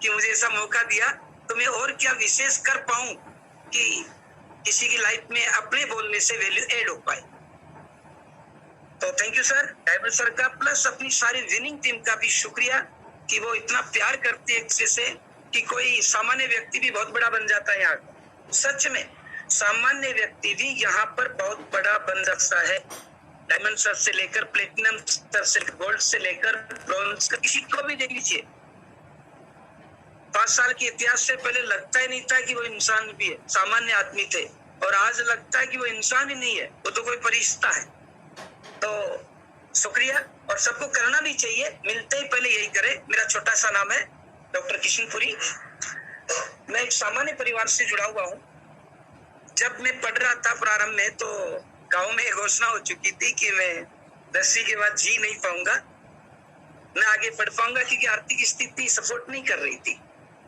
कि मुझे ऐसा मौका दिया, तो मैं और क्या विशेष कर पाऊं कि किसी की लाइफ में अपने बोलने से वैल्यू ऐड हो पाए। तो thank you sir, diamond sir का, प्लस अपनी सारी विनिंग टीम का भी शुक्रिया कि वो इतना प्यार करती है एक दूसरे से कि कोई सामान्य व्यक्ति भी बहुत बड़ा बन जाता है यहाँ। सच में सामान्य व्यक्ति भी यहाँ पर बहुत बड़ा बन सकता है। डायमंड सर से लेकर प्लेटिनम सर से, गोल्ड से लेकर ब्रॉन्ज, किसी को भी देख लीजिए। 5 साल के इतिहास से पहले लगता ही नहीं था कि वो इंसान भी है, सामान्य आदमी थे, और आज लगता है कि वो इंसान ही नहीं है, वो तो कोई फरिश्ता है। तो शुक्रिया, और सबको करना भी चाहिए, मिलते ही पहले यही करे। मेरा छोटा सा नाम है डॉक्टर किशनपुरी। मैं एक सामान्य परिवार से जुड़ा हुआ हूँ। जब मैं पढ़ रहा था प्रारंभ में, तो गांव में घोषणा हो चुकी थी कि मैं 10वीं के बाद जी नहीं पाऊंगा, मैं आगे पढ़ पाऊंगा, क्योंकि आर्थिक स्थिति सपोर्ट नहीं कर रही थी।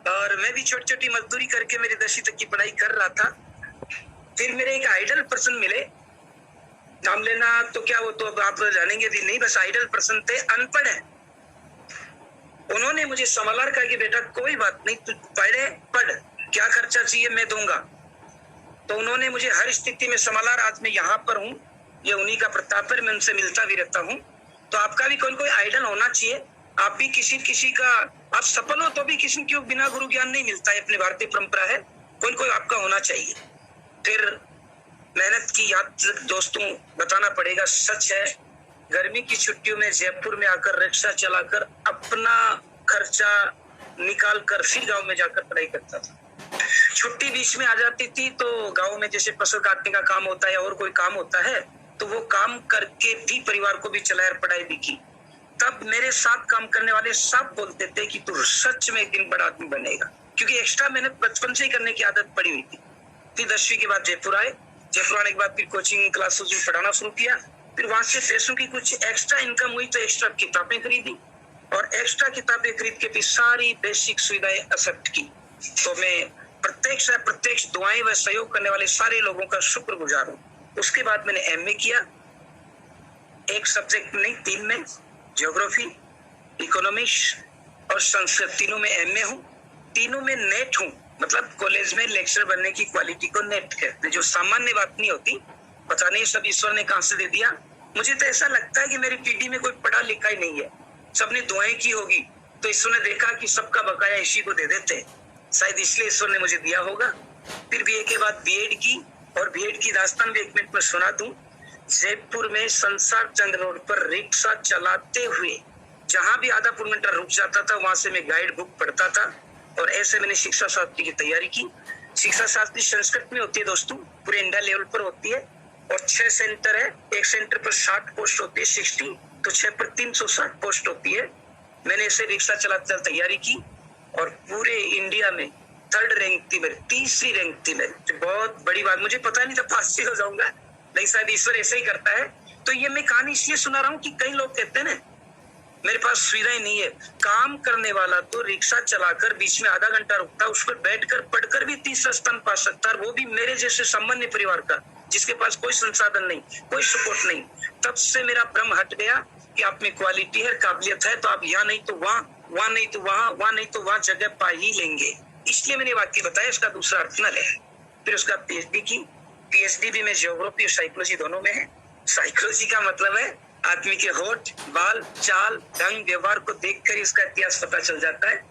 और मैं भी छोटी छोटी मजदूरी करके मेरी 10वीं तक की पढ़ाई कर रहा था। फिर मेरे एक आइडल पर्सन मिले, नाम लेना तो क्या, वो तो अब आप जानेंगे भी नहीं, बस आइडल पर्सन थे, अनपढ़ है। उन्होंने मुझे संभाला, कहा कि बेटा कोई बात नहीं, तू पढ़, क्या खर्चा चाहिए मैं दूंगा। तो उन्होंने मुझे हर स्थिति में संभाला। आज मैं यहाँ पर हूँ, ये उन्हीं का प्रताप है, मैं उनसे मिलता भी रहता हूँ। तो आपका भी कोई आइडल होना चाहिए। आप भी किसी का, आप सफल हो तो भी किसी को बिना गुरु ज्ञान नहीं मिलता है, अपनी भारतीय परंपरा है, कोई आपका होना चाहिए। फिर मेहनत की याद दोस्तों बताना पड़ेगा, सच है, गर्मी की छुट्टियों में जयपुर में आकर रिक्शा चलाकर अपना खर्चा निकाल कर फिर गांव में जाकर पढ़ाई करता था। छुट्टी बीच में आ जाती थी तो गांव में जैसे फसल काटने का काम होता है और कोई काम होता है, तो वो काम करके भी परिवार को भी चलाया, पढ़ाई भी की। तब मेरे साथ काम करने वाले सब बोलते थे कि तू सच में एक दिन बड़ा आदमी बनेगा, क्योंकि एक्स्ट्रा मेहनत बचपन से ही करने की आदत पड़ी हुई थी। फिर 10वीं के बाद जयपुर आए, जयपुर आने के बाद फिर कोचिंग क्लासेस में पढ़ाना शुरू किया। फिर वहां से पैसों की कुछ एक्स्ट्रा इनकम हुई तो एक्स्ट्रा किताबें खरीदी, और एक्स्ट्रा किताबें खरीद के फिर सारी बेसिक सुविधाएं एक्सेप्ट की। तो मैं प्रत्यक्ष दुआएं व सहयोग करने वाले सारे लोगों का शुक्रगुजार हूँ। उसके बाद मैंने एमए किया, एक सब्जेक्ट नहीं 3 में, ज्योग्राफी, इकोनॉमिक्स और संस्कृत, तीनों में एमए हूँ। तीनों में नेट हूँ, मतलब कॉलेज में लेक्चर बनने की क्वालिटी को नेट कहते हैं, जो सामान्य बात नहीं होती। पता नहीं सब ईश्वर ने कहां से दे दिया। मुझे तो ऐसा लगता है कि मेरी पीढ़ी में कोई पढ़ा लिखा ही नहीं है, सबने दुआएं की होगी, तो ईश्वर ने देखा कि सबका बकाया इसी को दे देते, शायद इसलिए ईश्वर ने मुझे दिया होगा। फिर बीए के बाद बीएड की, और बीएड की दास्तान भी 1 मिनट में सुना दूं। जयपुर में संसार चंद्र रोड पर रिक्शा चलाते हुए जहां भी आधा किलोमीटर रुक जाता था, वहां से मैं गाइड बुक पढ़ता था, और ऐसे मैंने शिक्षा शास्त्री की तैयारी की। शिक्षा शास्त्री संस्कृत में होती है दोस्तों, पूरे इंडिया लेवल पर होती है, और 6 सेंटर है, एक सेंटर पर 60 पोस्ट होती है, 60, तो 6 पर 360 पोस्ट होती है। मैंने ऐसे रिक्शा चलाते तैयारी की, और पूरे इंडिया में 3rd रैंक थी मेरी, 3री रैंक थी मेरी, जो बहुत बड़ी बात, मुझे पता नहीं था पास हो जाऊंगा, नहीं शायद ईश्वर ऐसे ही करता है। तो ये मैं कहानी इसलिए सुना रहा हूँ कि कई लोग कहते हैं ना मेरे पास सुविधाएं नहीं है। काम करने वाला तो रिक्शा चलाकर बीच में आधा घंटा रुकता, उस पर बैठकर पढ़कर भी 30 स्थान पा सकता है, वो भी मेरे जैसे सामान्य परिवार का, जिसके पास कोई संसाधन नहीं, कोई सपोर्ट नहीं। तब से मेरा भ्रम हट गया कि आप में क्वालिटी है, काबिलियत है, तो आप यहाँ नहीं तो वहाँ, वहाँ नहीं तो वहाँ, वहाँ नहीं तो वहाँ जगह पा ही लेंगे। इसलिए मैंने वाक्य बताया, इसका दूसरा अर्थ न ले। फिर उसका पीएचडी की, पीएचडी भी मैं जियोग्राफी और साइकोलॉजी दोनों में है। साइकोलॉजी का मतलब है आदमी के होठ, बाल, चाल, ढंग, व्यवहार को देखकर इसका इतिहास पता चल जाता है।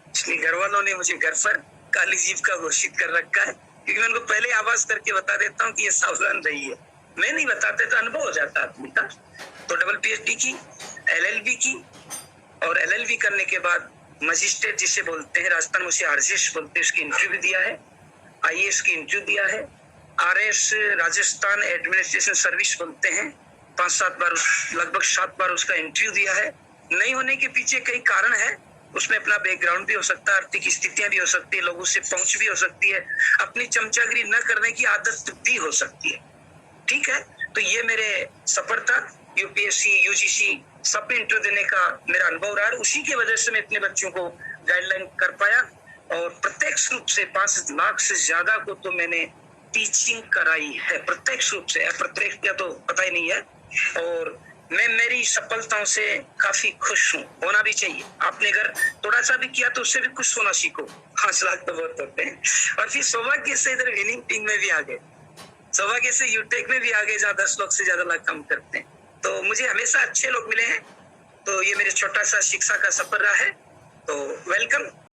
इसलिए घर वालों ने मुझे घर पर काली जीभ का घोषित कर रखा है, क्योंकि मैं उनको पहले आवाज करके बता देता हूँ कि ये सावधान रहिए। मैं नहीं बताते तो अनुभव हो जाता आदमी का। तो डबल पीएचडी की, एलएलबी की, और एलएलबी करने के बाद मजिस्ट्रेट जिसे बोलते हैं, राजस्थान में उसे आरजेश बोलते हैं, उसकी इंटरव्यू दिया है। आईएएस की इंटरव्यू दिया है। आरएस राजस्थान एडमिनिस्ट्रेशन सर्विस बोलते हैं, 5-7 बार, लगभग 7 बार उसका इंटरव्यू दिया है। नहीं होने के पीछे कई कारण है, उसमें अपना बैकग्राउंड भी हो सकता है, आर्थिक स्थितियां भी हो सकती है, लोगों से पहुंच भी हो सकती है, अपनी चमचागिरी न करने की आदत भी हो सकती है। ठीक है, तो ये मेरे सफर था, यूपीएससी, यूजीसी सब पे इंटरव्यू देने का मेरा अनुभव रहा, उसी की वजह से मैं इतने बच्चों को गाइडलाइन कर पाया, और प्रत्यक्ष रूप से 5 लाख से ज्यादा को तो मैंने टीचिंग कराई है, प्रत्यक्ष रूप से, अप्रत्यक्ष का तो पता ही नहीं है। और मैं मेरी सफलताओं से काफी खुश हूँ, होना भी चाहिए। आपने अगर थोड़ा सा भी किया तो उससे भी खुश होना सीखो। 5 लाख तो बहुत होते हैं। और फिर सौभाग्य से इधर विनिंग टीम में भी आ गए, सौभाग्य से यूटेक में भी आ गए, जहाँ 10 लोग से ज्यादा लाख काम करते हैं। तो मुझे हमेशा अच्छे लोग मिले हैं। तो ये मेरे छोटा सा शिक्षा का सफर रहा है। तो वेलकम।